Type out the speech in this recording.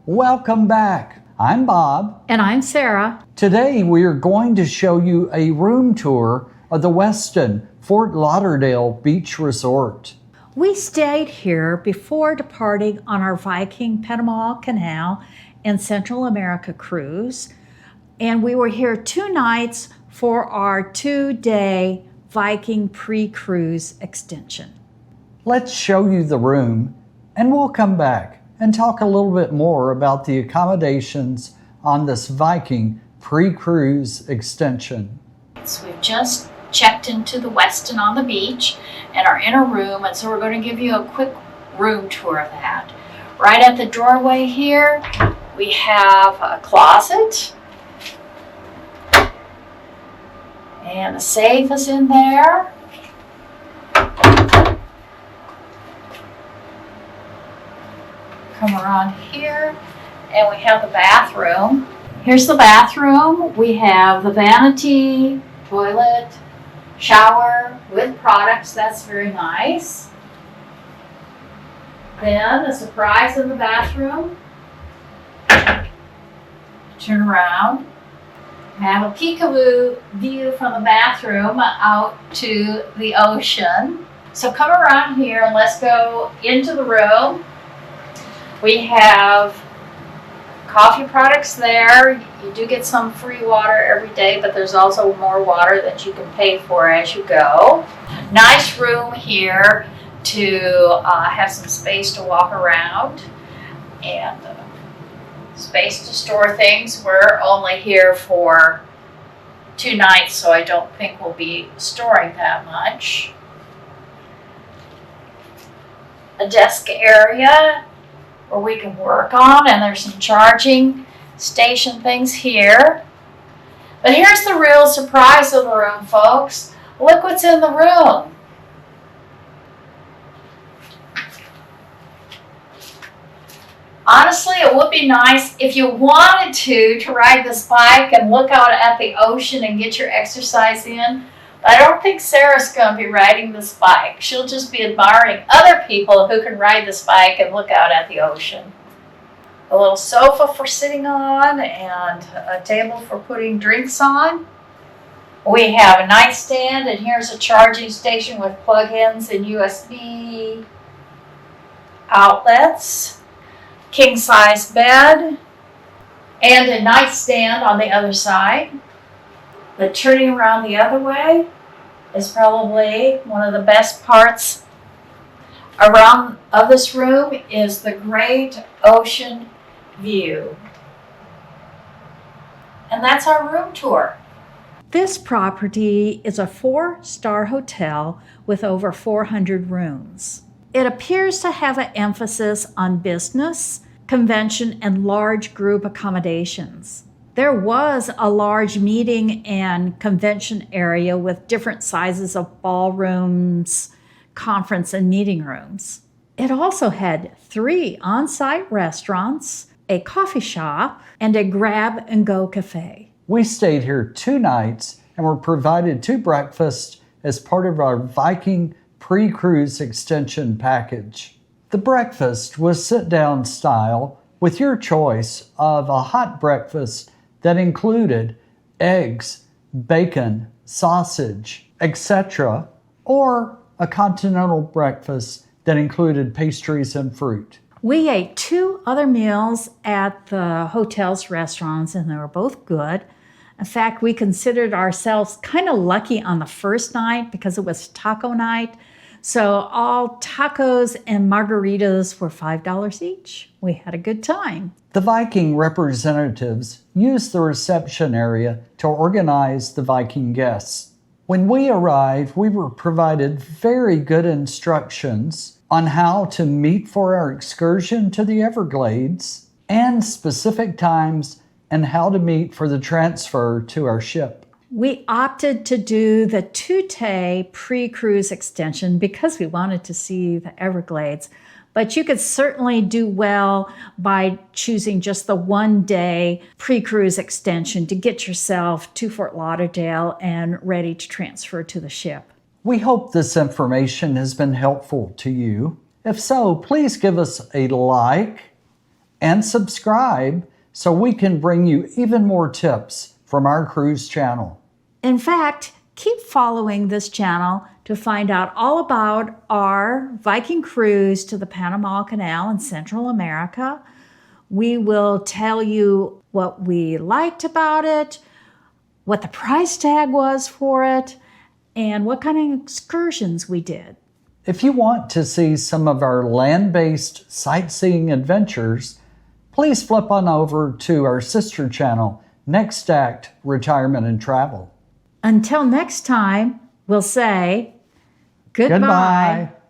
Welcome back. I'm Bob. And I'm Sarah. Today we are going to show you a room tour of the Westin Fort Lauderdale Beach Resort. We stayed here before departing on our Viking-Panama Canal and Central America cruise. And we were here 2 nights for our 2-day Viking pre-cruise extension. Let's show you the room and we'll come back and talk a little bit more about the accommodations on this Viking pre-cruise extension. So we've just checked into the Westin on the beach and are in a room, and so we're going to give you a quick room tour of that. Right at the doorway here, we have a closet, and a safe is in there. Come around here, and we have the bathroom. Here's the bathroom. We have the vanity, toilet, shower with products. That's very nice. Then a surprise in the bathroom. Turn around. Have a peekaboo view from the bathroom out to the ocean. So come around here and let's go into the room. We have coffee products there. You do get some free water every day, but there's also more water that you can pay for as you go. Nice room here to have some space to walk around and space to store things. We're only here for 2 nights, so I don't think we'll be storing that much. A desk area where we can work on, and there's some charging station things here. But here's the real surprise of the room, folks. Look what's in the room. Honestly, it would be nice if you wanted to ride this bike and look out at the ocean and get your exercise in. I don't think Sarah's going to be riding this bike. She'll just be admiring other people who can ride this bike and look out at the ocean. A little sofa for sitting on and a table for putting drinks on. We have a nightstand, and here's a charging station with plug-ins and USB outlets. King-size bed and a nightstand on the other side. But turning around the other way is probably one of the best parts around of this room is the great ocean view. And that's our room tour. This property is a 4-star hotel with over 400 rooms. It appears to have an emphasis on business, convention, and large group accommodations. There was a large meeting and convention area with different sizes of ballrooms, conference, and meeting rooms. It also had 3 on-site restaurants, a coffee shop, and a grab-and-go cafe. We stayed here 2 nights and were provided 2 breakfasts as part of our Viking pre-cruise extension package. The breakfast was sit-down style with your choice of a hot breakfast that included eggs, bacon, sausage, etc., or a continental breakfast that included pastries and fruit. We ate 2 other meals at the hotel's restaurants, and they were both good. In fact, we considered ourselves kind of lucky on the first night because it was taco night. So all tacos and margaritas were $5 each. We had a good time. The Viking representatives used the reception area to organize the Viking guests. When we arrived, we were provided very good instructions on how to meet for our excursion to the Everglades and specific times and how to meet for the transfer to our ship. We opted to do the 2-day pre-cruise extension because we wanted to see the Everglades. But you could certainly do well by choosing just the 1-day pre-cruise extension to get yourself to Fort Lauderdale and ready to transfer to the ship. We hope this information has been helpful to you. If so, please give us a like and subscribe so we can bring you even more tips from our cruise channel. In fact, keep following this channel to find out all about our Viking cruise to the Panama Canal in Central America. We will tell you what we liked about it, what the price tag was for it, and what kind of excursions we did. If you want to see some of our land-based sightseeing adventures, please flip on over to our sister channel, Next Act Retirement and Travel. Until next time, we'll say goodbye. Goodbye.